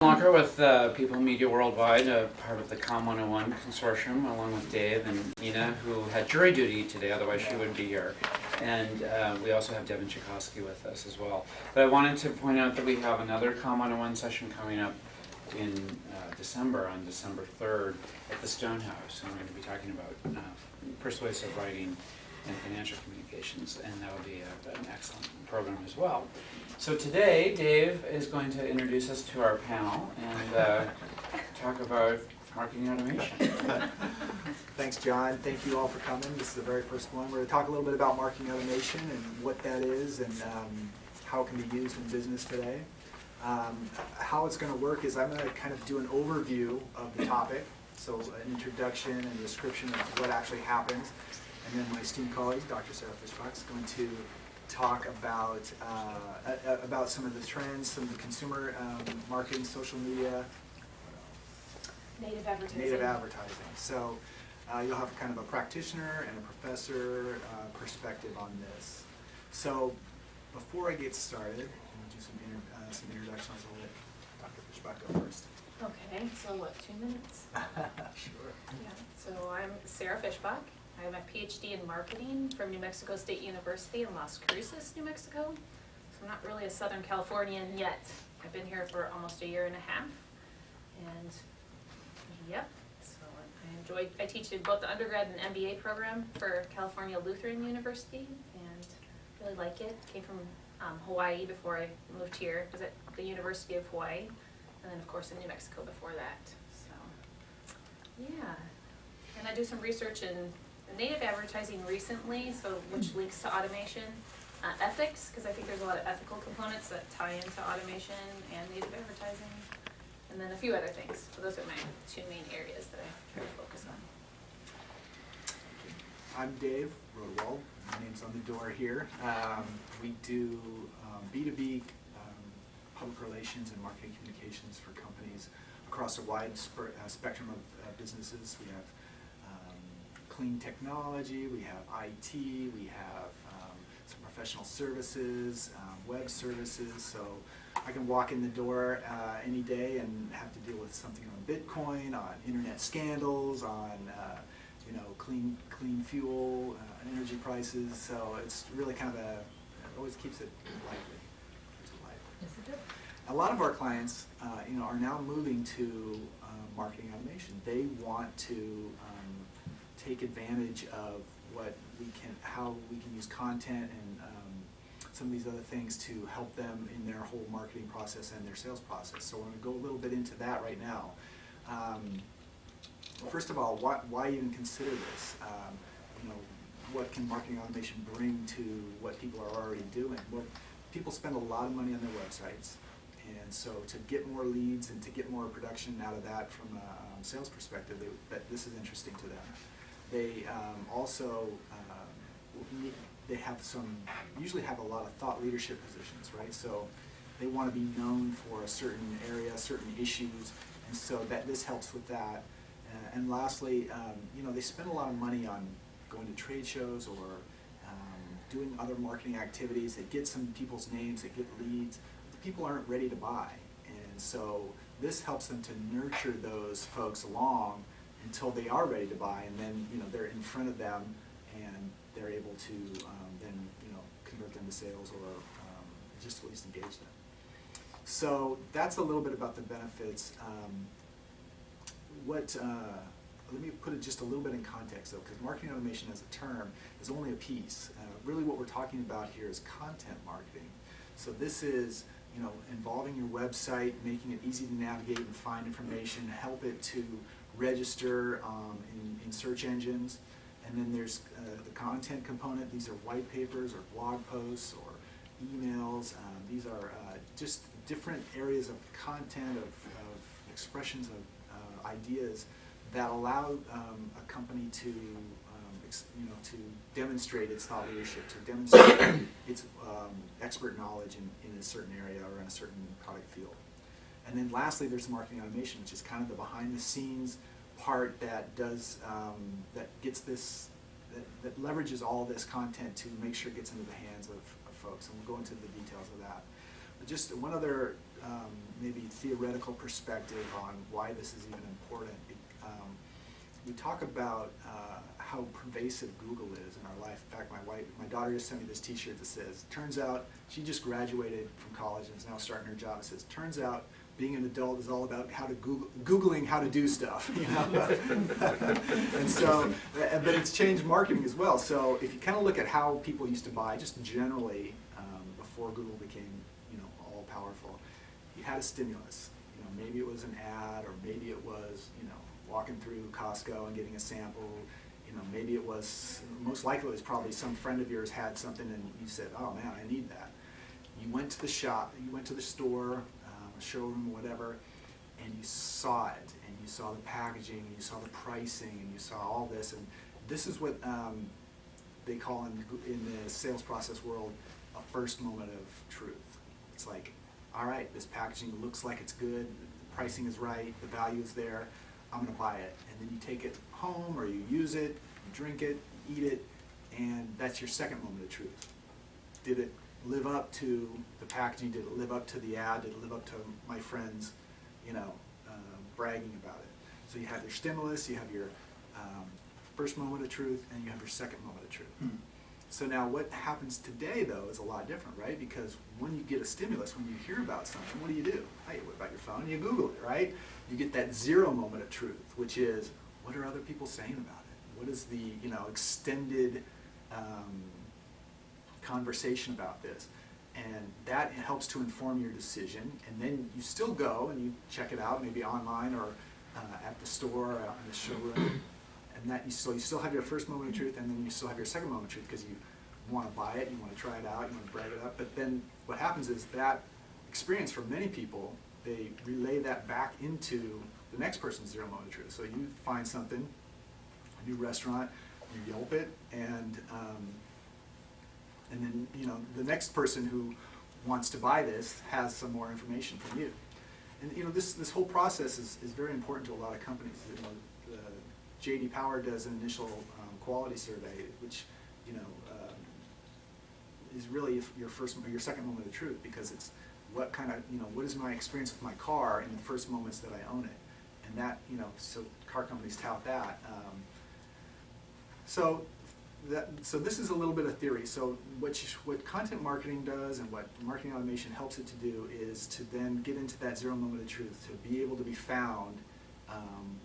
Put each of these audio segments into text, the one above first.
Longer with People Media Worldwide, part of the COMM 101 consortium, along with Dave and Ina, who had jury duty today, otherwise she wouldn't be here. And we also have Devin Tchaikovsky with us as well. But I wanted to point out that we have another COMM 101 session coming up in December, on December 3rd, at the Stonehouse. And we're going to be talking about persuasive writing and financial communications, and that will be an excellent program as well. So today, Dave is going to introduce us to our panel and talk about marketing automation. Thanks, John. Thank you all for coming. This is the very first one. We're going to talk a little bit about marketing automation and what that is and how it can be used in business today. How it's going to work is I'm going to kind of do an overview of the topic, so an introduction and a description of what actually happens. And then my esteemed colleague, Dr. Sarah Fishbach, is going to talk about some of the trends, some of the consumer marketing, social media, native advertising. Native advertising. So you'll have kind of a practitioner and a professor perspective on this. So before I get started, I'm going to do some introductions. I'll let Dr. Fishbach go first. Okay, so what, 2 minutes? Sure. Yeah, so I'm Sarah Fishbach. I have a PhD in marketing from New Mexico State University in Las Cruces, New Mexico. So I'm not really a Southern Californian yet. I've been here for almost a year and a half. And yep, so I teach in both the undergrad and MBA program for California Lutheran University and really like it. Came from Hawaii before I moved here. I was at the University of Hawaii and then of course in New Mexico before that. So yeah, and I do some research in native advertising recently, so which links to automation, ethics, because I think there's a lot of ethical components that tie into automation and native advertising, and then a few other things. So those are my two main areas that I try to focus on. I'm Dave Rodewald. My name's on the door here. We do B2B public relations and marketing communications for companies across a wide spectrum of businesses. We have clean technology, we have IT, we have some professional services, web services. So I can walk in the door any day and have to deal with something on Bitcoin, on internet scandals, on clean fuel, energy prices. So it's really kind of it always keeps it lively. Yes, it does. A lot of our clients, are now moving to marketing automation. They want to take advantage of how we can use content and some of these other things to help them in their whole marketing process and their sales process. So we're going to go a little bit into that right now. First of all, why even consider this? What can marketing automation bring to what people are already doing? Well, people spend a lot of money on their websites, and so to get more leads and to get more production out of that from a sales perspective, this is interesting to them. They also usually have a lot of thought leadership positions, right? So they want to be known for a certain area, certain issues, and so this helps with that. And lastly, they spend a lot of money on going to trade shows or doing other marketing activities that get some people's names, that get leads. But people aren't ready to buy, and so this helps them to nurture those folks along until they are ready to buy, and then they're in front of them, and they're able to then convert them to sales or just at least engage them. So that's a little bit about the benefits. Let me put it just a little bit in context though, because marketing automation as a term is only a piece. Really, what we're talking about here is content marketing. So this is involving your website, making it easy to navigate and find information, help it to register in search engines, and then there's the content component. These are white papers or blog posts or emails. These are just different areas of content, of expressions of ideas that allow a company to demonstrate its thought leadership, to demonstrate its expert knowledge in a certain area or in a certain product field. And then lastly, there's marketing automation, which is kind of the behind-the-scenes part that does that leverages all this content to make sure it gets into the hands of folks. And we'll go into the details of that. just one other maybe theoretical perspective on why this is even important. We talk about how pervasive Google is in our life. In fact, my daughter just sent me this T-shirt that says, "Turns out," she just graduated from college and is now starting her job. It says, "Turns out being an adult is all about how to Googling how to do stuff," you know. And so, but it's changed marketing as well. So if you kind of look at how people used to buy, just generally before Google became, you know, all powerful, you had a stimulus. You know, maybe it was an ad, or maybe it was, you know, walking through Costco and getting a sample. You know, maybe it was, most likely it was probably some friend of yours had something and you said, "Oh man, I need that." You went to the shop, you went to the store, a showroom, whatever, and you saw it, and you saw the packaging, and you saw the pricing, and you saw all this, and this is what they call in the sales process world a first moment of truth. It's like, all right, this packaging looks like it's good, the pricing is right, the value is there, I'm gonna buy it. And then you take it home, or you use it, you drink it, you eat it, and that's your second moment of truth. Did it live up to the packaging? Did it live up to the ad? Did it live up to my friends, you know, bragging about it? So you have your stimulus, you have your first moment of truth, and you have your second moment of truth. So now what happens today, though, is a lot different, right? Because when you get a stimulus, when you hear about something, what do? Hey, what about your phone? You Google it, right? You get that zero moment of truth, which is, what are other people saying about it? What is the, you know, extended conversation about this? And that helps to inform your decision. And then you still go and you check it out, maybe online or at the store, out in the showroom. And that so you still have your first moment of truth, and then you still have your second moment of truth because you want to buy it, you want to try it out, you want to brag it up. But then what happens is that experience for many people, they relay that back into the next person's zero moment of truth. So you find something, a new restaurant, you Yelp it, and then, you know, the next person who wants to buy this has some more information from you. And, you know, this whole process is very important to a lot of companies. You know, J.D. Power does an initial quality survey, which, you know, is really your second moment of truth, because it's what kind of, you know, what is my experience with my car in the first moments that I own it, and that, you know, so car companies tout that. So this is a little bit of theory. So what content marketing does and what marketing automation helps it to do is to then get into that zero moment of truth, to be able to be found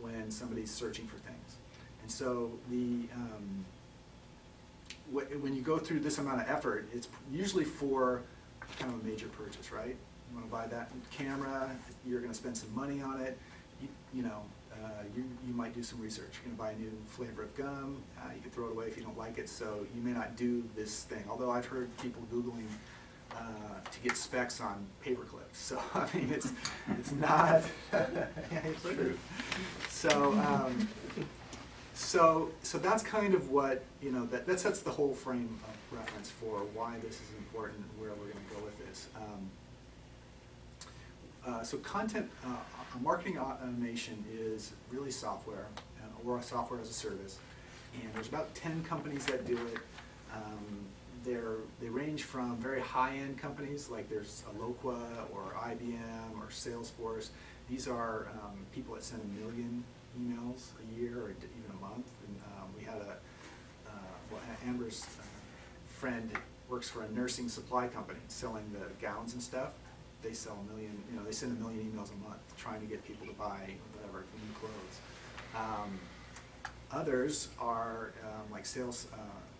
when somebody's searching for things. And so when you go through this amount of effort, it's usually for kind of a major purchase, right? You want to buy that camera, you're going to spend some money on it. You might do some research. You're going to buy a new flavor of gum. You can throw it away if you don't like it, so you may not do this thing. Although I've heard people Googling to get specs on paper clips. So, I mean, it's not, it's true. So that's kind of what, you know, that sets the whole frame of reference for why this is important and where we're going to go with this. So content, marketing automation is really software, or software as a service. And there's about 10 companies that do it. They range from very high-end companies, like there's Eloqua or IBM or Salesforce. These are people that send 1 million emails a year or even a month. And we had Amber's friend works for a nursing supply company selling the gowns and stuff. They sell 1 million, you know, they send 1 million emails a month trying to get people to buy whatever, new clothes. Others are like sales,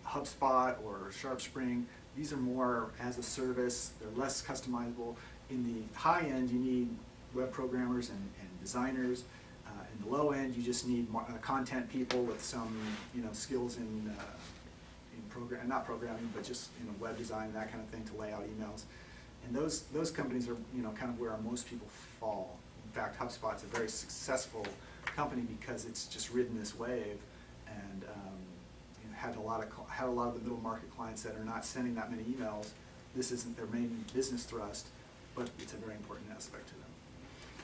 HubSpot or SharpSpring. These are more as a service. They're less customizable. In the high end, you need web programmers and designers. In the low end, you just need content people with some, you know, skills in not programming, but just, you know, web design, that kind of thing, to lay out emails. And those companies are, you know, kind of where most people fall. In fact, HubSpot's a very successful company because it's just ridden this wave, and you know, had a lot of the middle market clients that are not sending that many emails. This isn't their main business thrust, but it's a very important aspect to them.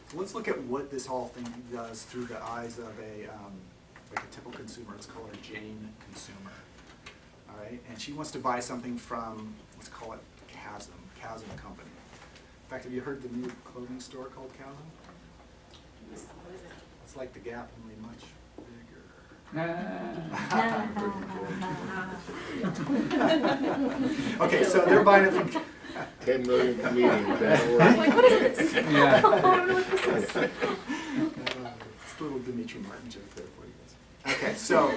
So let's look at what this whole thing does through the eyes of like a typical consumer. Let's call her Jane Consumer. All right, and she wants to buy something from, let's call it Chasm Company. fact, have you heard the new clothing store called COMM? What is it? It's like the Gap, only much bigger. Okay, so they're buying it from. 10 million comedians, that'll I was work. like, what is this? Yeah. I don't know what this is. It's a little Dimitri Martin joke there for you guys. Okay, so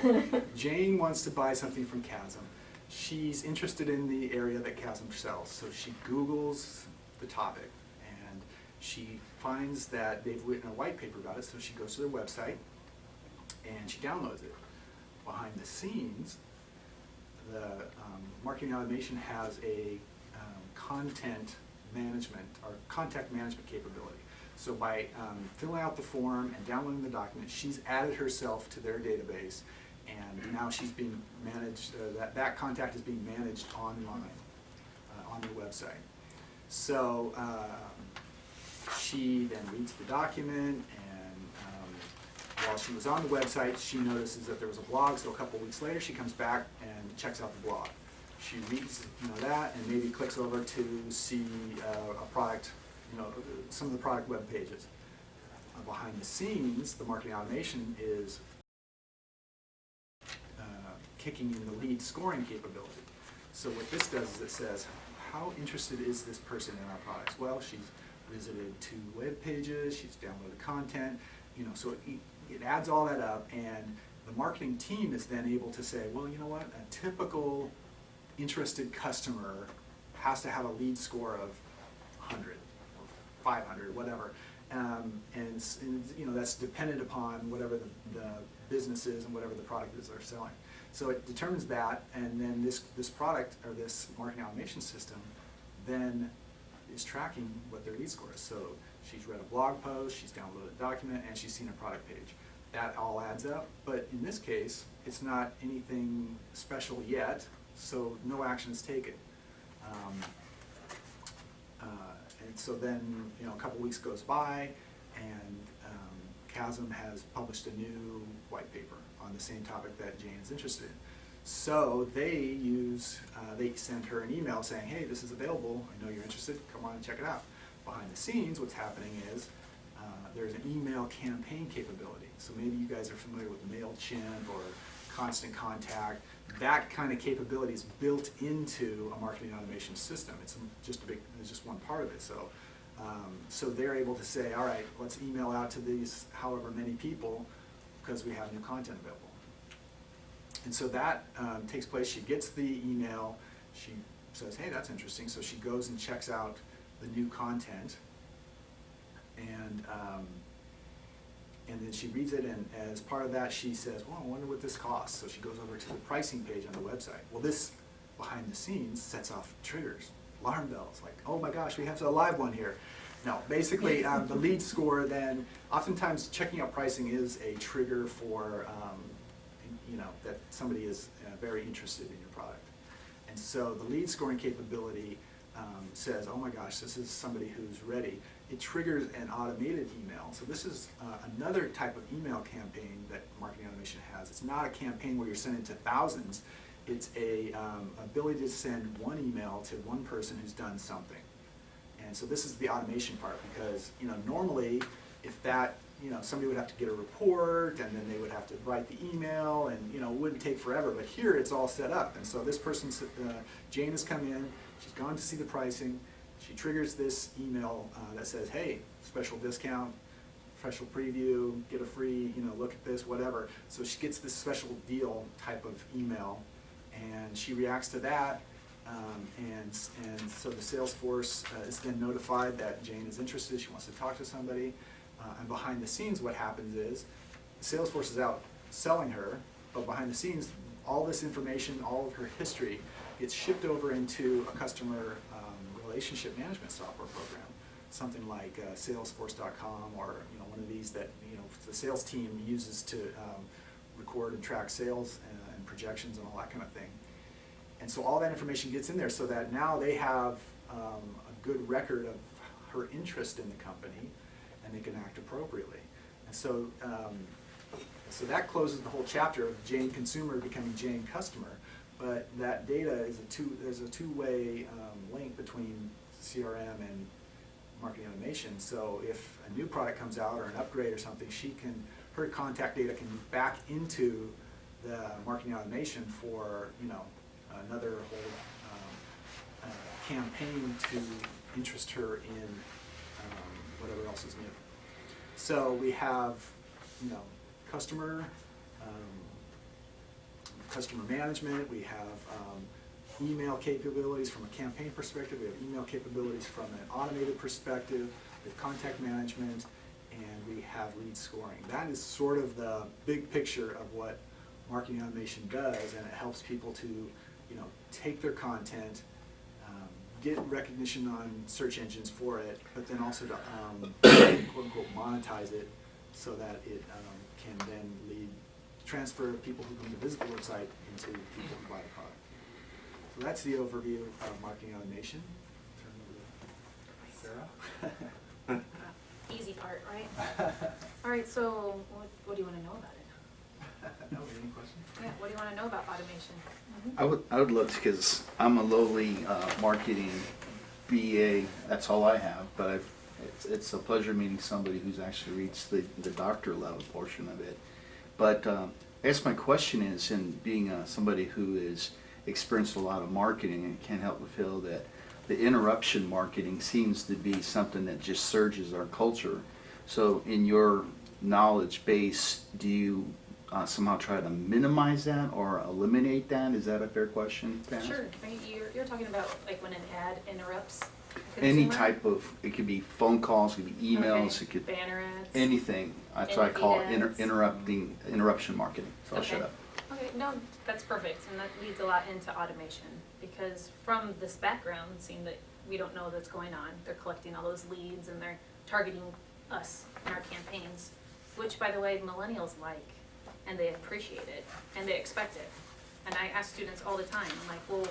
Jane wants to buy something from Chasm. She's interested in the area that Chasm sells, so she Googles the topic, and she finds that they've written a white paper about it, so she goes to their website, and she downloads it. Behind the scenes, the marketing automation has a content management or contact management capability. So by filling out the form and downloading the document, she's added herself to their database, and now she's being managed, that contact is being managed online on their website. So she then reads the document, and while she was on the website, she notices that there was a blog, so a couple weeks later she comes back and checks out the blog. She reads that and maybe clicks over to see a product, some of the product web pages. Behind the scenes, the marketing automation is kicking in the lead scoring capability. So what this does is it says, how interested is this person in our products? Well, she's visited 2 web pages, she's downloaded content, so it adds all that up, and the marketing team is then able to say, well, you know what, a typical interested customer has to have a lead score of 100 or 500, whatever. And that's dependent upon whatever the business is and whatever the product is they're selling. So it determines that, and then this product or this marketing automation system then is tracking what their lead score is. So she's read a blog post, she's downloaded a document, and she's seen a product page. That all adds up, but in this case, it's not anything special yet, so no action is taken. And so then, a couple weeks goes by, and Chasm has published a new white paper on the same topic that Jane is interested in. So they send her an email saying, hey, this is available, I know you're interested, come on and check it out. Behind the scenes, what's happening is there's an email campaign capability. So maybe you guys are familiar with MailChimp or Constant Contact. That kind of capability is built into a marketing automation system. It's just one part of it. So, so they're able to say, all right, let's email out to these however many people because we have new content available. And so that takes place. She gets the email. She says, hey, that's interesting. So she goes and checks out the new content, and then she reads it, and as part of that she says, well, I wonder what this costs. So she goes over to the pricing page on the website. Well, this behind the scenes sets off triggers, alarm bells, like, oh my gosh, we have a live one here. No, basically the lead score then, oftentimes checking out pricing is a trigger for, that somebody is very interested in your product. And so the lead scoring capability says, oh my gosh, this is somebody who's ready. It triggers an automated email. So this is another type of email campaign that marketing automation has. It's not a campaign where you're sending to thousands. It's a ability to send one email to one person who's done something. And so this is the automation part, because normally if that somebody would have to get a report, and then they would have to write the email, and it wouldn't take forever. But here it's all set up, and so this person, Jane, has come in. She's gone to see the pricing. She triggers this email that says, hey, special discount, special preview, get a free, look at this, whatever. So she gets this special deal type of email, and she reacts to that. And so the sales force is then notified that Jane is interested. She wants to talk to somebody. And behind the scenes, what happens is the sales force is out selling her, but behind the scenes, all this information, all of her history, gets shipped over into a customer relationship management software program, something like Salesforce.com, or one of these that the sales team uses to record and track sales and projections and all that kind of thing. And so all that information gets in there, so that now they have a good record of her interest in the company, and they can act appropriately. And so, so that closes the whole chapter of Jane consumer becoming Jane customer. But that data is there's a two-way link between CRM marketing automation. So if a new product comes out or an upgrade or something, her contact data can back into the marketing automation for, you know, another whole campaign to interest her in whatever else is new. So we have, you know, customer management, we have email capabilities from a campaign perspective, we have email capabilities from an automated perspective, we have contact management, and we have lead scoring. That is sort of the big picture of what marketing automation does, and it helps people to, you know, take their content, get recognition on search engines for it, but then also to quote unquote monetize it so that it can then transfer people who come to visit the website into people who buy the product. So that's the overview of marketing automation. Turn over to Sarah. Easy part, right? All right, so what do you want to know about it? No, any questions? Yeah, what do you want to know about automation? I would love to, because I'm a lowly marketing BA, that's all I have, but it's a pleasure meeting somebody who's actually reached the doctor level portion of it. But I guess my question is, in being somebody who is experienced a lot of marketing, and can't help but feel that the interruption marketing seems to be something that just surges our culture. So in your knowledge base, do you somehow try to minimize that or eliminate that? Is that a fair question to ask? Sure. You're talking about like when an ad interrupts a Any consumer? type of, it could be phone calls, it could be emails, Okay. it could, Banner ads? anything. That's what I call it, Ads. interruption marketing. So I'll shut Okay. up. Okay, no, that's perfect, and that leads a lot into automation, because from this background, seeing that we don't know what's going on, they're collecting all those leads and they're targeting us in our campaigns, which, by the way, millennials like, and they appreciate it, and they expect it. And I ask students all the time, I'm like, well,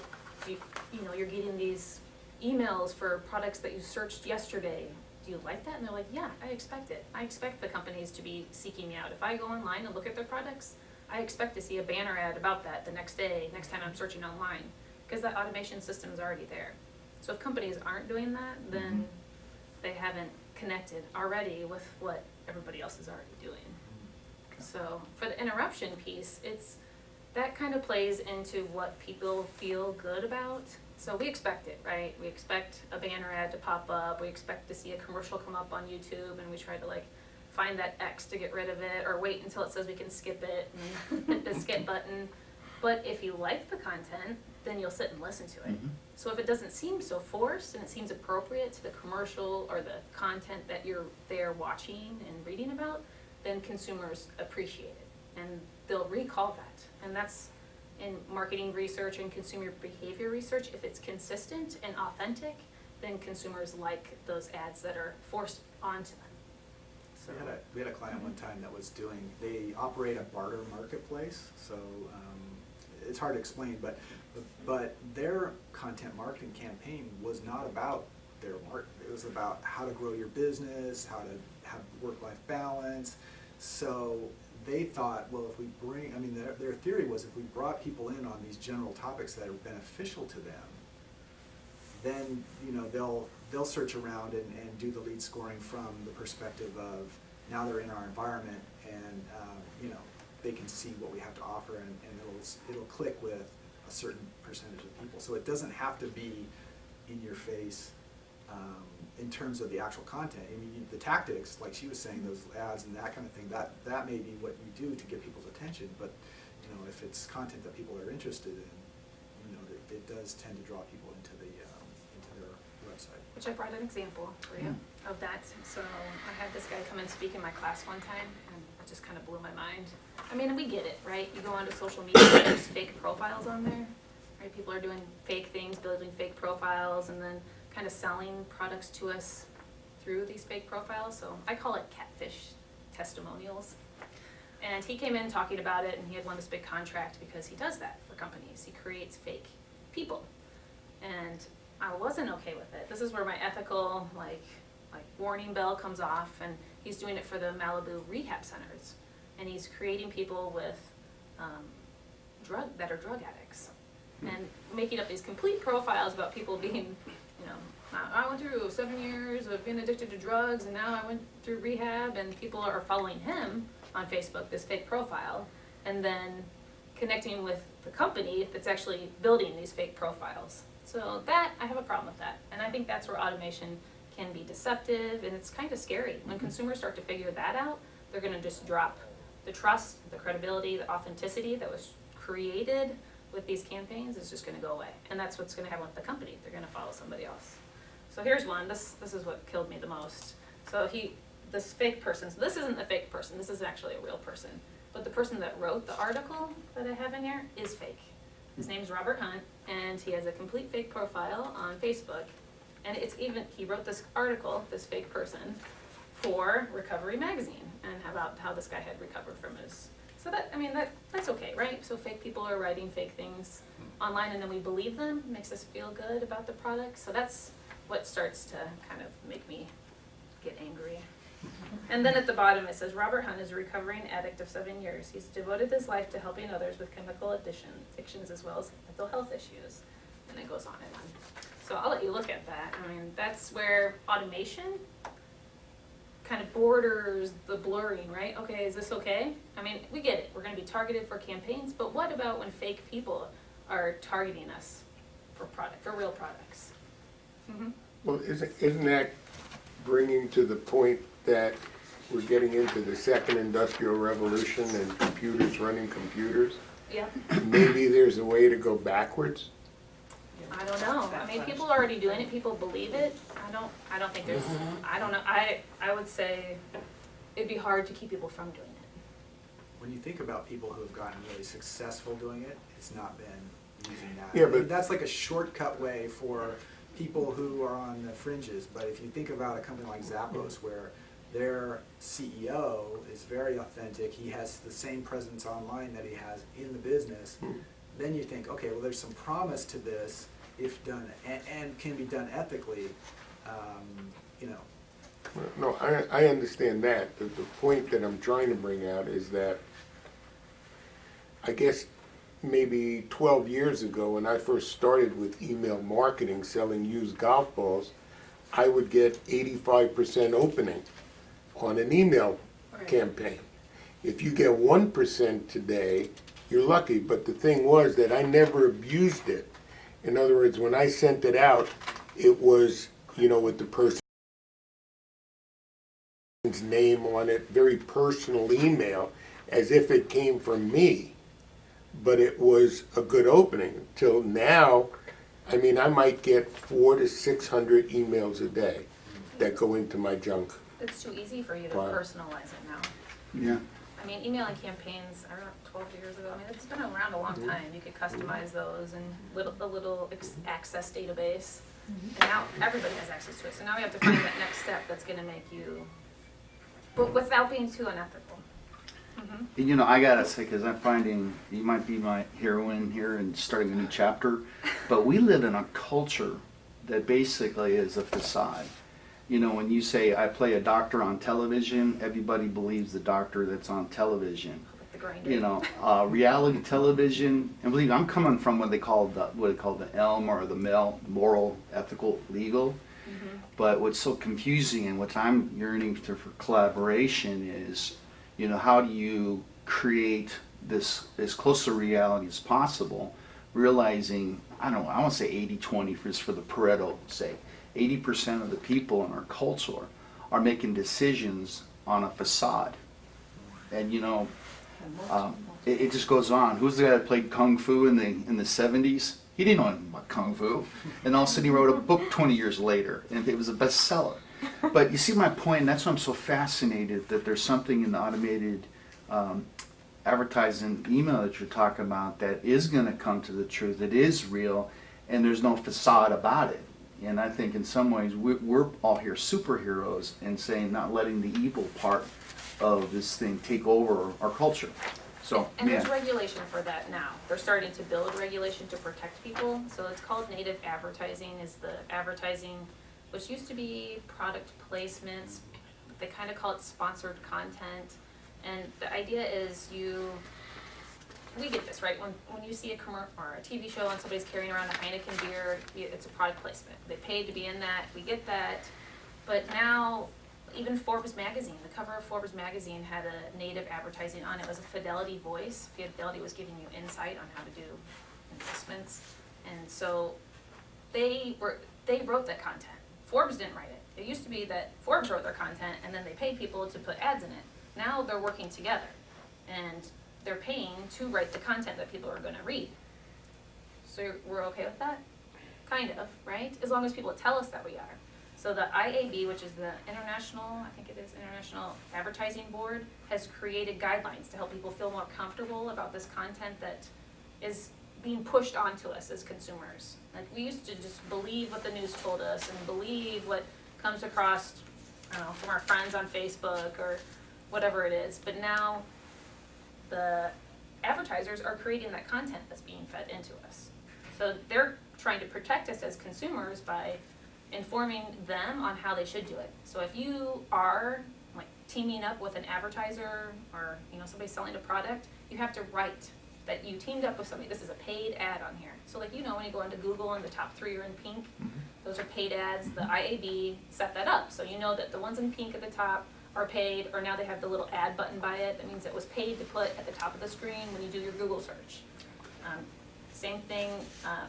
you know, you're getting these emails for products that you searched yesterday. Do you like that? And they're like, yeah, I expect it. I expect the companies to be seeking me out. If I go online and look at their products, I expect to see a banner ad about that the next day, next time I'm searching online, because that automation system is already there. So if companies aren't doing that, then they haven't connected already with what everybody else is already doing. So for the interruption piece, that kind of plays into what people feel good about. So we expect it, right? We expect a banner ad to pop up, we expect to see a commercial come up on YouTube, and we try to like find that X to get rid of it, or wait until it says we can skip it and hit the skip button. But if you like the content, then you'll sit and listen to it. So if it doesn't seem so forced and it seems appropriate to the commercial or the content that you're there watching and reading about, then consumers appreciate it and they'll recall that. And that's in marketing research and consumer behavior research. If it's consistent and authentic, then consumers like those ads that are forced onto them. So We had a client one time that was they operate a barter marketplace, so it's hard to explain, but their content marketing campaign was not about their market. It was about how to grow your business, how to have work-life balance. So they thought, well, if we their theory was if we brought people in on these general topics that are beneficial to them, then, you know, they'll search around and do the lead scoring from the perspective of now they're in our environment, and you know, they can see what we have to offer, and it'll click with a certain percentage of people. So it doesn't have to be in your face in terms of the actual content. I mean, the tactics, like she was saying, those ads and that kind of thing, that may be what you do to get people's attention. But, you know, if it's content that people are interested in, you know, it does tend to draw people into their website. which I brought an example for you of that. So I had this guy come and speak in my class one time, and it just kind of blew my mind. I mean, we get it, right? You go onto social media, there's fake profiles on there, right? People are doing fake things, building fake profiles, and then kind of selling products to us through these fake profiles. So I call it catfish testimonials. And he came in talking about it, and he had won this big contract because he does that for companies. He creates fake people. And I wasn't okay with it. This is where my ethical, like warning bell comes off, and he's doing it for the Malibu rehab centers. And he's creating people with drug addicts, and making up these complete profiles about people being, you know, I went through 7 years of being addicted to drugs, and now I went through rehab, and people are following him on Facebook, this fake profile, and then connecting with the company that's actually building these fake profiles. So that, I have a problem with that. And I think that's where automation can be deceptive, and it's kind of scary. When consumers start to figure that out, they're gonna just drop the trust, the credibility, the authenticity that was created with these campaigns is just gonna go away. And that's what's gonna happen with the company. They're gonna follow somebody else. So here's one, this is what killed me the most. So this fake person, so this isn't a fake person, this is actually a real person. But the person that wrote the article that I have in here is fake. His name's Robert Hunt, and he has a complete fake profile on Facebook. And it's even, he wrote this article, this fake person, for Recovery Magazine, and about how this guy had recovered from his, so that, I mean, that's okay, right? So fake people are writing fake things online, and then we believe them, makes us feel good about the product. So that's what starts to kind of make me get angry. And then at the bottom it says, Robert Hunt is a recovering addict of 7 years. He's devoted his life to helping others with chemical addictions as well as mental health issues. And it goes on and on. So I'll let you look at that. I mean, that's where automation kind of borders the blurring, right? Okay, is this okay? I mean, we get it. We're going to be targeted for campaigns, but what about when fake people are targeting us for real products? Mm-hmm. Well, isn't that bringing to the point that we're getting into the second industrial revolution and computers running computers? Yeah. Maybe there's a way to go backwards? I don't know. I mean, people are already doing it. People believe it. I don't think there's, I don't know. I would say it'd be hard to keep people from doing it. When you think about people who have gotten really successful doing it, it's not been using that. Yeah, but that's like a shortcut way for people who are on the fringes. But if you think about a company like Zappos, where their CEO is very authentic, he has the same presence online that he has in the business, then you think, okay, well, there's some promise to this if done, and can be done ethically, you know. No, I understand that. The point that I'm trying to bring out is that I guess maybe 12 years ago when I first started with email marketing, selling used golf balls, I would get 85% opening on an email campaign. If you get 1% today, you're lucky. But the thing was that I never abused it. In other words, when I sent it out, it was, you know, with the person's name on it, very personal email, as if it came from me. But it was a good opening. Till now, I mean, I might get 400 to 600 emails a day that go into my junk. It's too easy for you to Wow. personalize it now. Yeah. I mean, emailing campaigns, I don't know, 12 years ago, I mean, it's been around a long time. You could customize those and a little access database. And now everybody has access to it. So now we have to find that next step that's gonna make you, but without being too unethical. You know, I gotta say, because I'm finding you might be my heroine here and starting a new chapter, but we live in a culture that basically is a facade. You know, when you say I play a doctor on television, everybody believes the doctor that's on television. Like the grinder. You know, reality television, and believe me, I'm coming from what they call the ELM or the moral, ethical, legal. But what's so confusing and what I'm yearning for collaboration is, you know, how do you create this as close to reality as possible, realizing, I don't know, I want to say 80-20 for the Pareto sake. 80% of the people in our culture are making decisions on a facade. And you know, it just goes on. Who's the guy that played Kung Fu in the 70s? He didn't know anything about Kung Fu. And all of a sudden he wrote a book 20 years later, and it was a bestseller. But you see my point, and that's why I'm so fascinated that there's something in the automated advertising email that you're talking about that is going to come to the truth. It is real, and there's no facade about it. And I think in some ways we're all here superheroes and saying not letting the evil part of this thing take over our culture. So And yeah. there's regulation for that now. They're starting to build regulation to protect people. So it's called native advertising, is the advertising, which used to be product placements. They kind of call it sponsored content. And the idea is we get this, right? When you see a commercial or a TV show and somebody's carrying around a Heineken beer, it's a product placement. They paid to be in that, we get that. But now, even Forbes magazine, the cover of Forbes magazine had a native advertising on it. It was a Fidelity voice. Fidelity was giving you insight on how to do investments. And so they wrote that content. Forbes didn't write it. It used to be that Forbes wrote their content and then they paid people to put ads in it. Now they're working together and they're paying to write the content that people are going to read. So we're okay with that? Kind of, right? As long as people tell us that we are. So the IAB, which is the International Advertising Board, has created guidelines to help people feel more comfortable about this content that is being pushed onto us as consumers. Like, we used to just believe what the news told us and believe what comes across, I don't know, from our friends on Facebook or whatever it is. But now the advertisers are creating that content that's being fed into us. So they're trying to protect us as consumers by informing them on how they should do it. So if you are like teaming up with an advertiser or somebody selling a product, you have to write that you teamed up with somebody. This is a paid ad on here. So like when you go into Google and the top 3 are in pink, those are paid ads. The IAB set that up. So you know that the ones in pink at the top are paid, or now they have the little ad button by it. That means it was paid to put at the top of the screen when you do your Google search. Same thing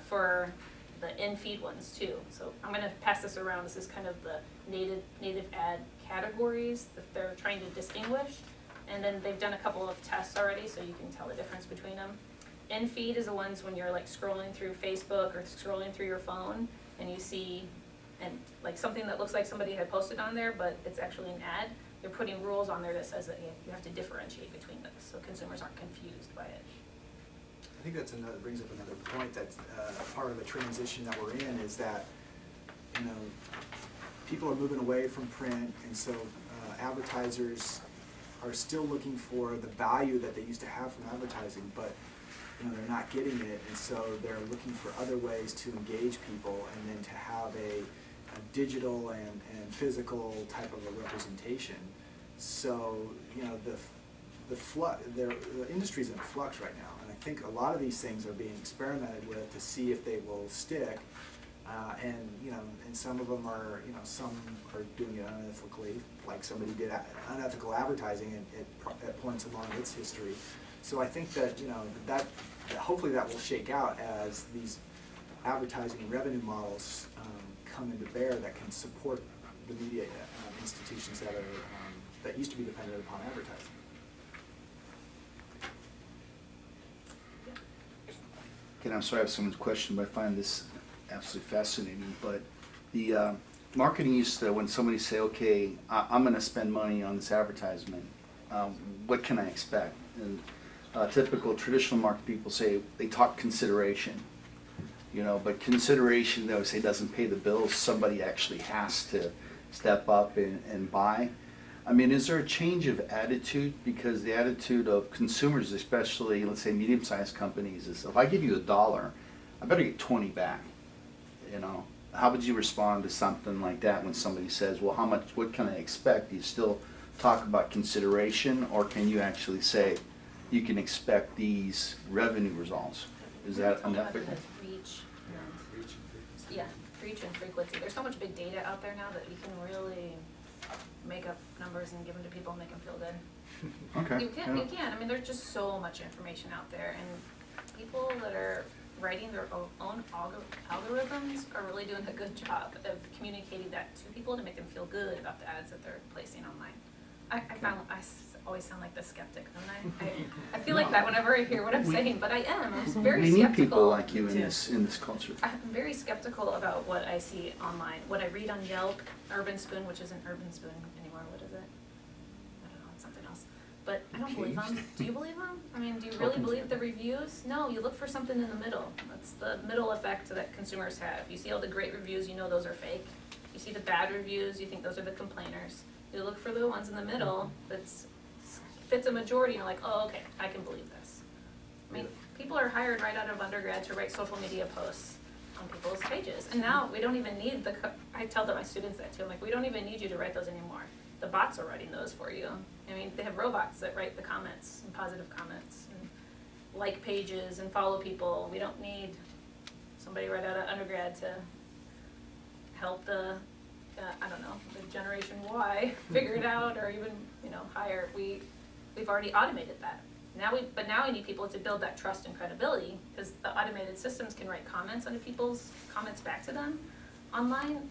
for the in-feed ones too. So I'm going to pass this around. This is kind of the native ad categories that they're trying to distinguish. And then they've done a couple of tests already, so you can tell the difference between them. In-feed is the ones when you're like scrolling through Facebook or scrolling through your phone and you see like something that looks like somebody had posted on there, but it's actually an ad. They're putting rules on there that says that you have to differentiate between those so consumers aren't confused by it. I think that's brings up another point that's part of the transition that we're in is that, people are moving away from print, and so advertisers are still looking for the value that they used to have from advertising, but they're not getting it, and so they're looking for other ways to engage people and then to have a digital and physical type of a representation. So the industry's in flux right now, and I think a lot of these things are being experimented with to see if they will stick. And some of them are, some are doing it unethically, like somebody did unethical advertising at points along its history. So I think that, that hopefully that will shake out as these advertising revenue models come into bear that can support the media institutions that used to be dependent upon advertising. Again, I'm sorry I have someone's question, but I find this absolutely fascinating. But the marketing used to, when somebody say, okay, I'm going to spend money on this advertisement, what can I expect? And typical traditional market people say, they talk consideration, but consideration, they always say, doesn't pay the bills. Somebody actually has to step up and buy. I mean, is there a change of attitude? Because the attitude of consumers, especially, let's say, medium-sized companies, is if I give you $1, I better get 20 back. How would you respond to something like that when somebody says, well, what can I expect? Do you still talk about consideration, or can you actually say you can expect these revenue results? Is that unethical? Reach and frequency. There's so much big data out there now that you can really make up numbers and give them to people and make them feel good. Okay. You can. I mean, there's just so much information out there, and people that are writing their own algorithms are really doing a good job of communicating that to people to make them feel good about the ads that they're placing online. I always sound like the skeptic, don't I? I feel like that whenever I hear what I'm saying, but I am. I'm very We skeptical. need people like you in this culture. I'm very skeptical about what I see online. What I read on Yelp, Urban Spoon, which isn't Urban Spoon anymore. What is it? I don't know. It's something else. But I don't believe them. Do you believe them? I mean, do you really believe the reviews? No, you look for something in the middle. That's the middle effect that consumers have. You see all the great reviews, you know those are fake. You see the bad reviews, you think those are the complainers. You look for the ones in the middle that fits a majority, and you're like, oh, okay, I can believe this. I mean, people are hired right out of undergrad to write social media posts on people's pages. And now we don't even need I tell my students that too. I'm like, we don't even need you to write those anymore. The bots are writing those for you. I mean, they have robots that write the comments and positive comments. And like pages and follow people. We don't need somebody right out of undergrad to help the, I don't know, the Generation Y figure it out, or even, hire. We've already automated that. Now we need people to build that trust and credibility, because the automated systems can write comments onto people's comments back to them online,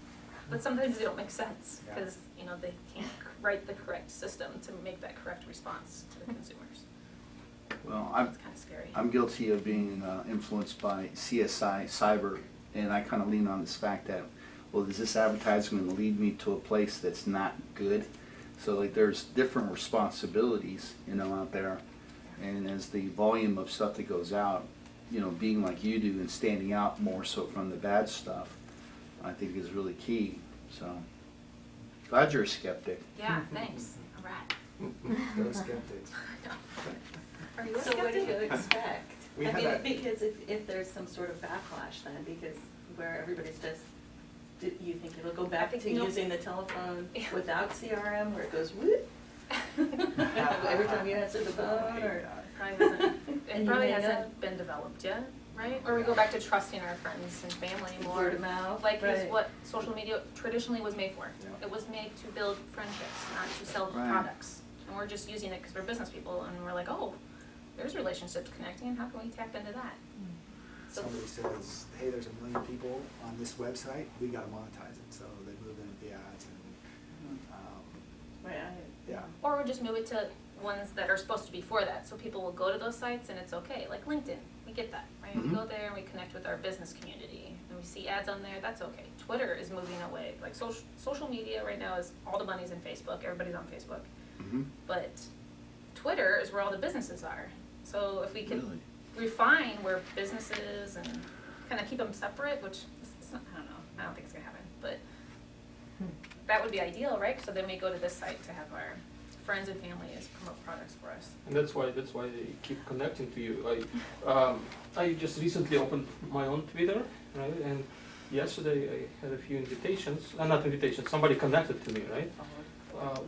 but sometimes they don't make sense, because, they can't write the correct system to make that correct response to the consumers. Well, It's kind of scary. I'm guilty of being influenced by CSI Cyber, and I kind of lean on this fact that, well, is this advertising going to lead me to a place that's not good? So like, there's different responsibilities, out there, and as the volume of stuff that goes out, being like you do and standing out more so from the bad stuff, I think is really key. So glad you're a skeptic. Yeah, thanks. All right. Go skeptics. Are you a So what do you skeptic? expect? We I had mean, a- because if there's some sort of backlash then, because where everybody's just, do you think it'll go back think, to using the telephone Yeah. without CRM where it goes whoop? Every time you answer the phone, or? Probably hasn't, And it you probably hang hasn't up. been developed yet, right? Or we go back to trusting our friends and family more. Word of mouth, Like is right. what social media traditionally was made for. Yeah. It was made to build friendships, not to sell Right. products. And we're just using it because we're business people, and we're like, oh, there's relationships connecting, how can we tap into that? So, Somebody says, hey, there's 1 million people on this website, we gotta monetize it, so they move in with the ads and, Right, yeah. or we just move it to ones that are supposed to be for that, so people will go to those sites and it's okay, like LinkedIn, we get that, right? We Mhm. go there and we connect with our business community, and we see ads on there, that's okay. Twitter is moving away, like social media right now is, all the money's in Facebook, everybody's on Facebook. But Twitter is where all the businesses are, so if we can Really? refine where businesses and kind of keep them separate, which it's not, I don't think it's gonna happen, but that would be ideal, right? So then we go to this site to have our friends and families promote products for us. And that's why they keep connecting to you. I just recently opened my own Twitter, right? And yesterday I had a few invitations, not invitations, somebody connected to me, right?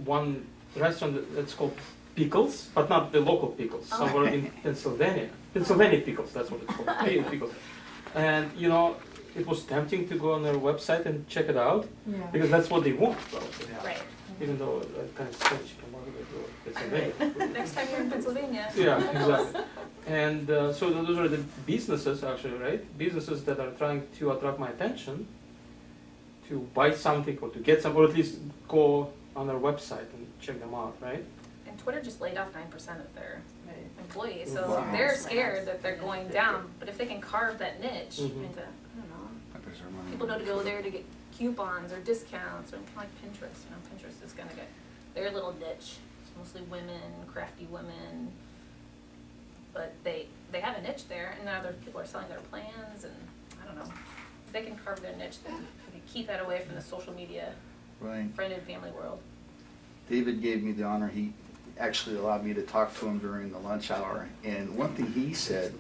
One restaurant that's called Pickles, but not the local Pickles, Oh. somewhere in Pennsylvania. Pennsylvania Pickles, that's what it's called, real Pickles. And it was tempting to go on their website and check it out, because that's what they want, probably. Yeah. Right. Even though it kind of strange, come all the way to Pennsylvania. Next time you're in Pennsylvania. Yeah, exactly. And so those are the businesses, actually, right? Businesses that are trying to attract my attention to buy something or to get some, or at least go on their website and check them out, right? And Twitter just laid off 9% of their Right. employees, so Wow. they're scared that they're going down. But if they can carve that niche Mhm. into, I don't know, people know to go there to get coupons or discounts, or kind of like Pinterest. Pinterest is gonna get their little niche. It's mostly women, crafty women, but they have a niche there, and now other people are selling their plans, and I don't know. If they can carve their niche, then we can keep that away from the social media Right. friend and family world. David gave me the honor, he actually allowed me to talk to him during the lunch hour, and one thing he said,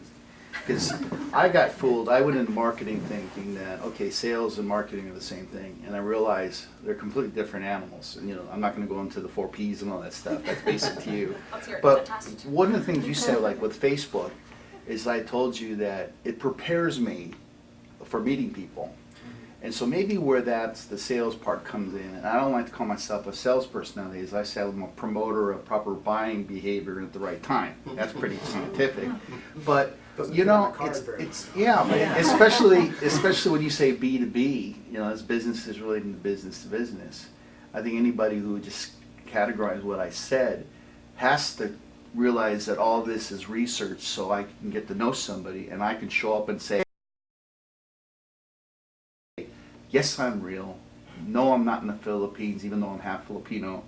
because I got fooled, I went into marketing thinking that, okay, sales and marketing are the same thing, and I realized they're completely different animals, and I'm not gonna go into the 4 Ps and all that stuff, that's basic to you. Let's hear it. But It's a test. one of the things you said, like with Facebook, is I told you that it prepares me for meeting people. And so maybe where that's the sales part comes in, and I don't like to call myself a salesperson nowadays, I say I'm a promoter of proper buying behavior at the right time. That's pretty scientific. But, Doesn't fit on the card it's, very it's, well. yeah, but especially when you say B2B, as businesses relating to business. I think anybody who would just categorize what I said has to realize that all this is research, so I can get to know somebody and I can show up and say, yes, I'm real. No, I'm not in the Philippines, even though I'm half Filipino.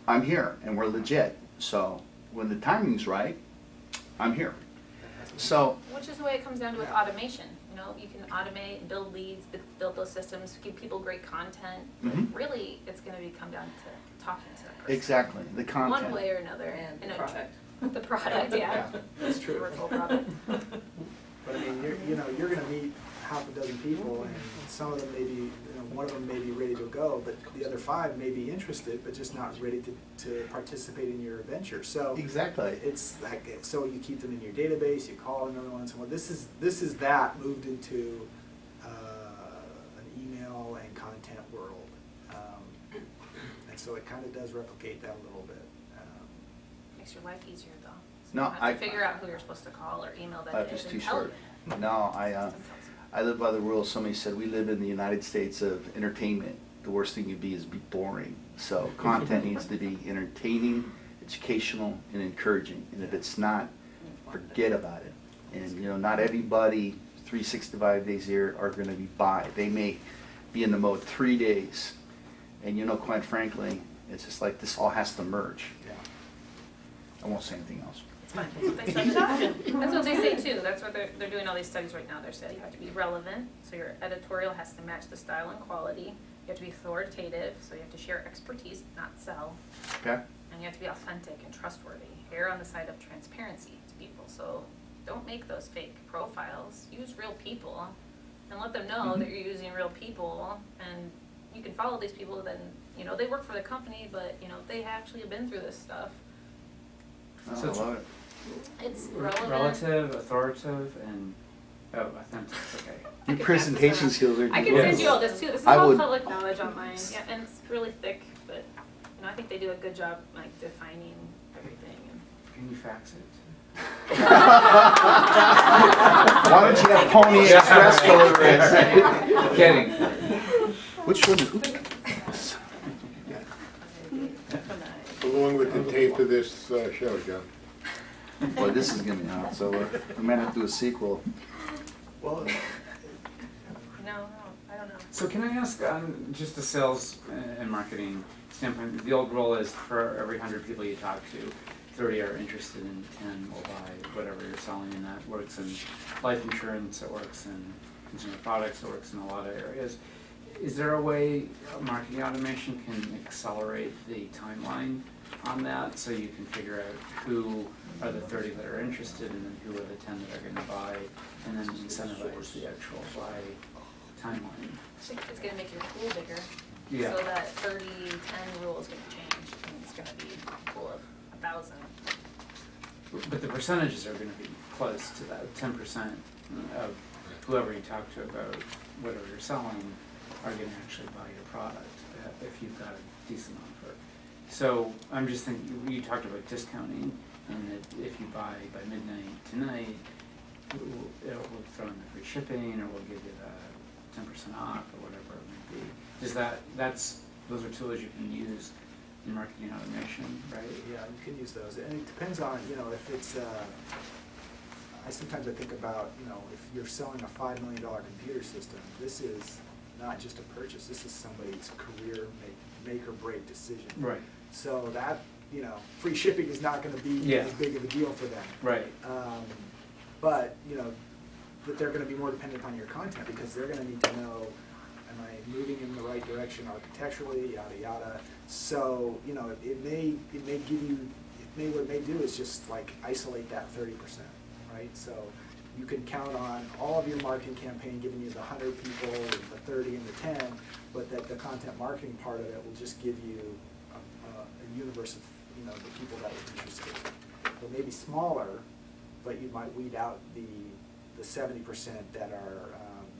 I'm here and we're legit. So when the timing's right, I'm here. So, Which is the way it comes down to with automation. You can automate and build leads, build those systems, give people great content. But Mhm. really, it's going to come down to talking to that person. exactly, the content. One way or another. And the And product. The product, yeah. That's true. Virtual product. But I mean, you're gonna meet half a dozen people, and some of them maybe, one of them may be ready to go, go, but the other 5 may be interested, but just not ready to participate in your venture. So Exactly. it's like, so you keep them in your database, you call them every once in a while. This is that moved into an email and content world. And so it kind of does replicate that a little bit. Makes your life easier though. So No, you don't have to figure out who you're supposed to call or email that Life is is and too tell short. them. No, I live by the rule. Somebody said we live in the United States of entertainment. The worst thing you'd be is be boring. So content needs to be entertaining, educational, and encouraging. And if it's not, forget about it. And you know, not everybody 365 days a year are going to be by. They may be in the mode 3 days. And you know, quite frankly, it's just like this all has to merge. Yeah. I won't say anything else. It's fine. That's what they say too. That's what they're doing all these studies right now. They're saying you have to be relevant, so your editorial has to match the style and quality. You have to be authoritative, so you have to share expertise, not sell. Okay? And you have to be authentic and trustworthy. Err on the side of transparency to people. So don't make those fake profiles. Use real people and let them know that you're using real people, and you can follow these people. Then you know they work for the company, but you know they actually have been through this stuff. Oh, So I love it. It's relevant. Relative, authoritative, and authentic. Okay. I Your can presentation pass this skills are I can Yes. send you all this too. This is I all would- public knowledge online. Yeah, and it's really thick, but you know I think they do a good job like defining everything. And Can you fax it? Why don't you have Pony Express deliver it? Kidding. Which one? Oops. Along with the tape of this show, John. Boy, this is gonna be hot, so we might have to do a sequel. Well, no, I don't know. So can I ask, just the sales and marketing standpoint, the old rule is for every 100 people you talk to, 30 are interested and 10 will buy whatever you're selling, and that works in life insurance, it works in consumer products, it works in a lot of areas. Is there a way marketing automation can accelerate the timeline on that, so you can figure out who are the 30 that are interested and then who are the 10 that are gonna buy, and then incentivize the actual buy timeline? I think it's gonna make your pool bigger. Yeah. So that 30-10 rule is gonna change, and it's gonna be a pool of 1,000. But the percentages are gonna be close to that, 10% of whoever you talk to about whatever you're selling are gonna actually buy your product if you've got a decent offer. So I'm just thinking, you talked about discounting, and that if you buy by midnight tonight, we'll throw in the free shipping, or we'll give you the 10% off, or whatever it might be. Does those are tools you can use in marketing automation, right? yeah, you can use those, and it depends on, you know, if it's, sometimes I think about, you know, if you're selling a $5 million computer system, this is not just a purchase, this is somebody's career make or break decision. Right. So that, you know, free shipping is not gonna be as big of a deal for them. Right. But, you know, that they're gonna be more dependent upon your content, because they're gonna need to know, am I moving in the right direction architecturally, yada, yada. So, you know, it may give you, what it may do is just like isolate that 30%, right? So you can count on all of your marketing campaign giving you the 100 people, the 30 and the 10, but that the content marketing part of it will just give you a universe of, you know, the people that are interested. They may be smaller, but you might weed out the 70% that are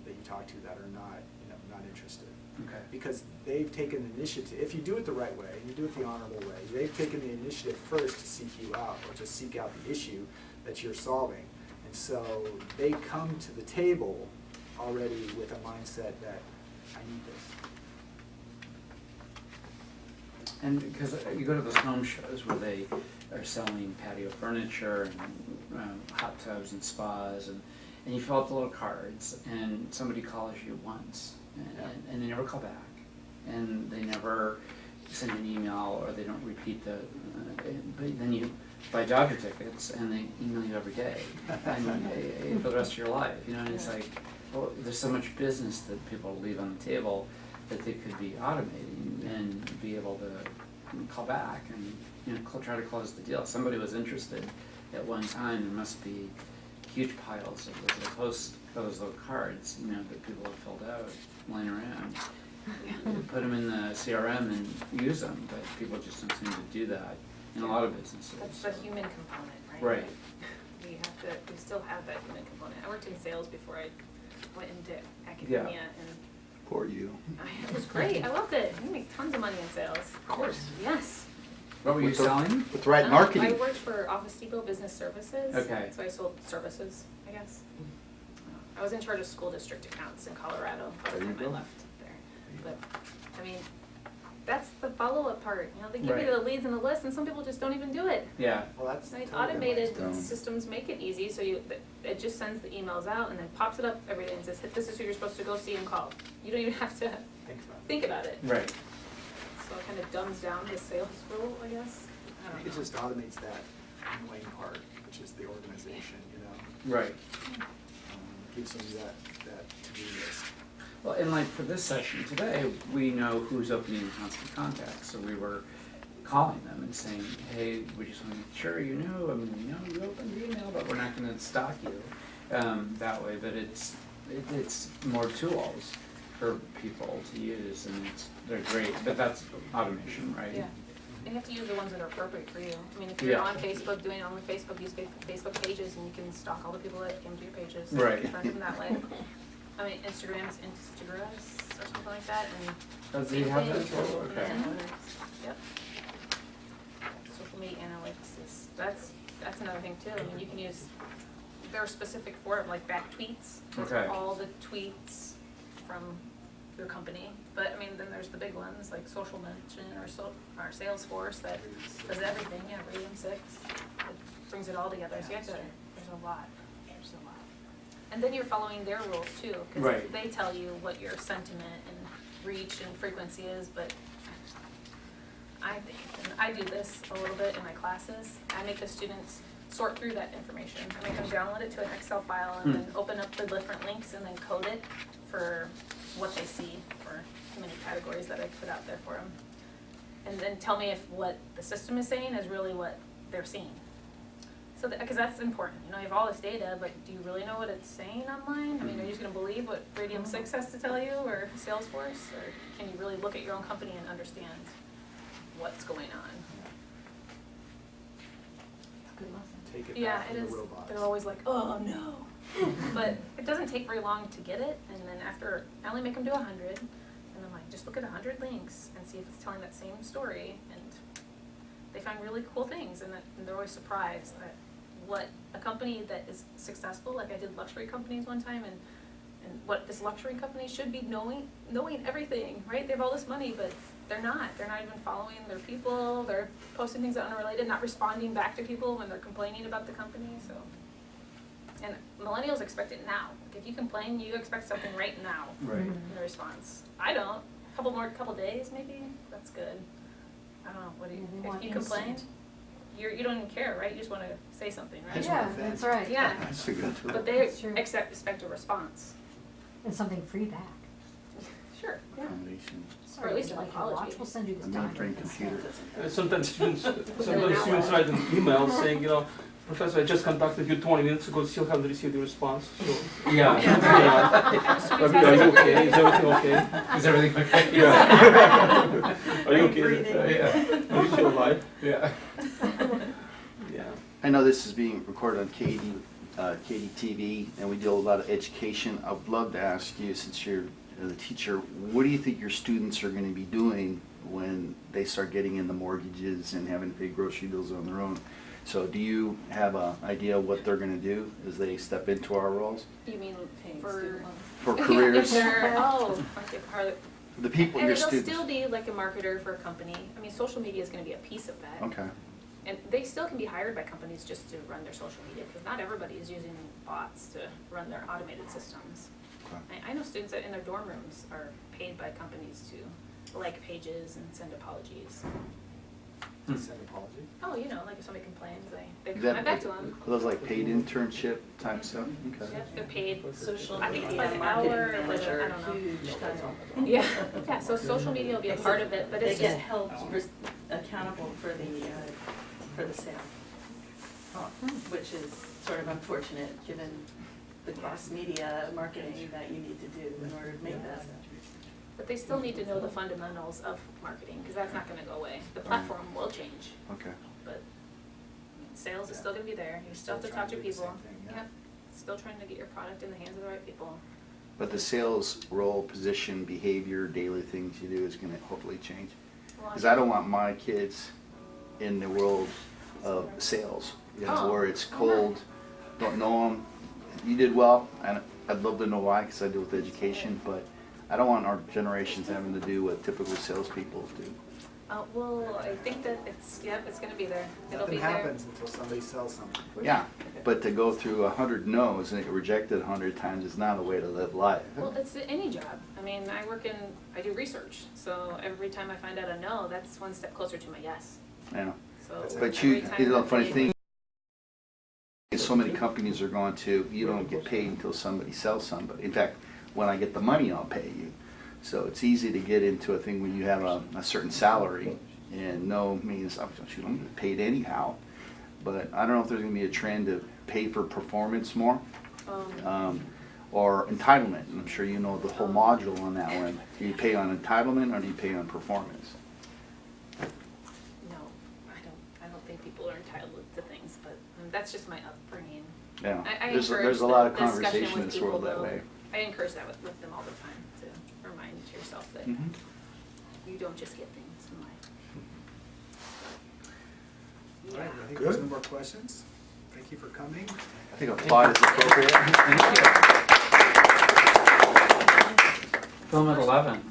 that you talk to that are not, you know, not interested. Okay. Because they've taken initiative. If you do it the right way, and you do it the honorable way, they've taken the initiative first to seek you out, or to seek out the issue that you're solving. And so they come to the table already with a mindset that I need this. And because you go to those home shows where they are selling patio furniture and hot tubs and spas, and you fill out the little cards, and somebody calls you once, and they never call back, and they never send an email, or they don't repeat but then you buy Dodger tickets, and they email you every day, and for the rest of your life, you know, and it's like, well, there's so much business that people leave on the table that they could be automating and be able to call back and, you know, try to close the deal. Somebody was interested at one time. There must be huge piles of those little cards, you know, that people have filled out laying around. put them in the CRM and use them, but people just don't seem to do that in a lot of businesses. That's the human component, right? Right. We still have that human component. I worked in sales before I went into academia, and Poor you. it was great. I loved it. You make tons of money in sales. Of course. Yes. What were you selling? With the right I marketing. worked for Office Depot Business Services. Okay. So I sold services, I guess. I was in charge of school district accounts in Colorado by the There you time I go. left there. But, I mean, that's the follow-up part. You know, they give Right. you the leads and the list, and some people just don't even do it. Yeah. Well, that's. I mean, totally automated Dumb. systems make it easy, so it just sends the emails out and then pops it up every day and says, this is who you're supposed to go see and call. You don't even have to think about it. Right. So it kind of dumbs down the sales rule, I guess. I I think don't it know. just automates that annoying part, which is the organization, you know? Right. Gives you that to-do list. Well, and like for this session today, we know who's opening constant contact, so we were calling them and saying, hey, we just want to make sure you know, I mean, we know you opened the email, but we're not gonna stalk you that way, but it's more tools for people to use, and they're great, but that's automation, right? Yeah. And you have to use the ones that are appropriate for you. I mean, if you're Yeah. on Facebook, doing it on Facebook, use Facebook pages, and you can stalk all the people that came to your pages. Right. Target them that way. I mean, Instagram's Instagrams or something like that, and Oh, do you have that same tool? thing. Okay. Yep. Social media analytics that's another thing too. I mean, you can use, there are specific for it, like back tweets. Those are Okay. all the tweets from your company. But I mean, then there's the big ones like Social Mention or Salesforce that does everything. Yeah, Radium 6. It brings it all together. So you have to. There's a lot. There's a lot. And then you're following their rules too, because Right. they tell you what your sentiment and reach and frequency is. But I think, and I do this a little bit in my classes. I make the students sort through that information. I make them download it to an Excel file and then open up the different links and then code it for what they see for the many categories that I put out there for them. And then tell me if what the system is saying is really what they're seeing. So, because that's important, you know, you have all this data, but do you really know what it's saying online? I mean, are you just gonna believe what Radium 6 has to tell you, or Salesforce? Or can you really look at your own company and understand what's going on? Good lesson. Take it Yeah, back it from is, the robots. they're always like, oh no. But it doesn't take very long to get it, and then after, I only make them do 100, and I'm like, just look at 100 links and see if it's telling that same story, and they find really cool things, and they're always surprised that what a company that is successful, like I did luxury companies one time, and what this luxury company should be knowing everything, right? They have all this money, but they're not even following their people, they're posting things that are unrelated, not responding back to people when they're complaining about the company, so. And millennials expect it now. Like if you complain, you expect something right now Right. in the response. I don't. Couple days maybe, that's good. I don't know, what do you, Yeah, they want if you complain, instant. you don't even care, right? You just wanna say something, right? Just Yeah, want that's offense. right. Yeah, That's a good tool. but they That's true. expect a response. And something free back. Sure, yeah. Foundation. Or at least like apology. watch, we'll send you this A document. mainframe computer. Sometimes students write an email saying, Professor, I just contacted you 20 minutes ago, still haven't received a response. So, Yeah. are you okay? Is everything okay? Is everything okay? Yeah. Are you okay? Breathing. Yeah. Are you still alive? Yeah. Yeah. I know this is being recorded on KDTV, and we deal with a lot of education. I would love to ask you, since you're the teacher, what do you think your students are going to be doing when they start getting into mortgages and having to pay grocery bills on their own? So do you have an idea what they're going to do as they step into our roles? You mean Paying for? student loans. For If careers? they're, okay, part of, The people, and your they'll students? still be like a marketer for a company. I mean, social media is gonna be a piece of that. Okay. And they still can be hired by companies just to run their social media, because not everybody is using bots to run their automated systems. Okay. I know students that in their dorm rooms are paid by companies to like pages and send apologies. Send apology. Oh, you know, like if somebody complains, they Is comment back to them. Are those like paid internship type stuff? Okay. Yep, they're paid. Social I think it's media by the marketing hour or whatever, manager, I don't know. huge title. Yeah, yeah, so social media will be a part of it, but They it's get just, held accountable for the sale, which is sort of unfortunate, given the cross-media marketing that you need to do in order to make that. But they still need to know the fundamentals of marketing, because that's not gonna go away. The platform will change, Okay. but sales is still gonna be there. You still have to talk to people. Yep, still trying to get your product in the hands of the right people. But the sales role, position, behavior, daily things you do is gonna hopefully change. Well, Because I don't want my kids in the world of sales, you know, Oh, where it's why not? cold, don't know them. You did well, and I'd love to know why, because I deal with education, but I don't want our generations having to do what typical salespeople do. Well, I think that it's gonna be there. It'll be Nothing there. happens until somebody sells something. Yeah, but to go through 100 no's and get rejected 100 times is not a way to live life. Well, it's any job. I mean, I do research, so every time I find out a no, that's one step closer to my yes. Yeah. So But you, every time you know, that funny they- thing is so many companies are going to, you don't get paid until somebody sells somebody. In fact, when I get the money, I'll pay you. So it's easy to get into a thing when you have a certain salary, and no means, oh, you don't get paid anyhow. But I don't know if there's gonna be a trend to pay for performance more, or entitlement. And I'm sure you know the whole module on that one. Do you pay on entitlement or do you pay on performance? No, I don't think people are entitled to things, but that's just my upbringing. Yeah, I there's encourage a lot of the discussion conversation in with this world people, that though. way. I encourage that with them all the time, to remind yourself that Mhm. you don't just get things in life. All right, I think Good. there's no more questions. Thank you for coming. I think applaud is appropriate. Film at 11.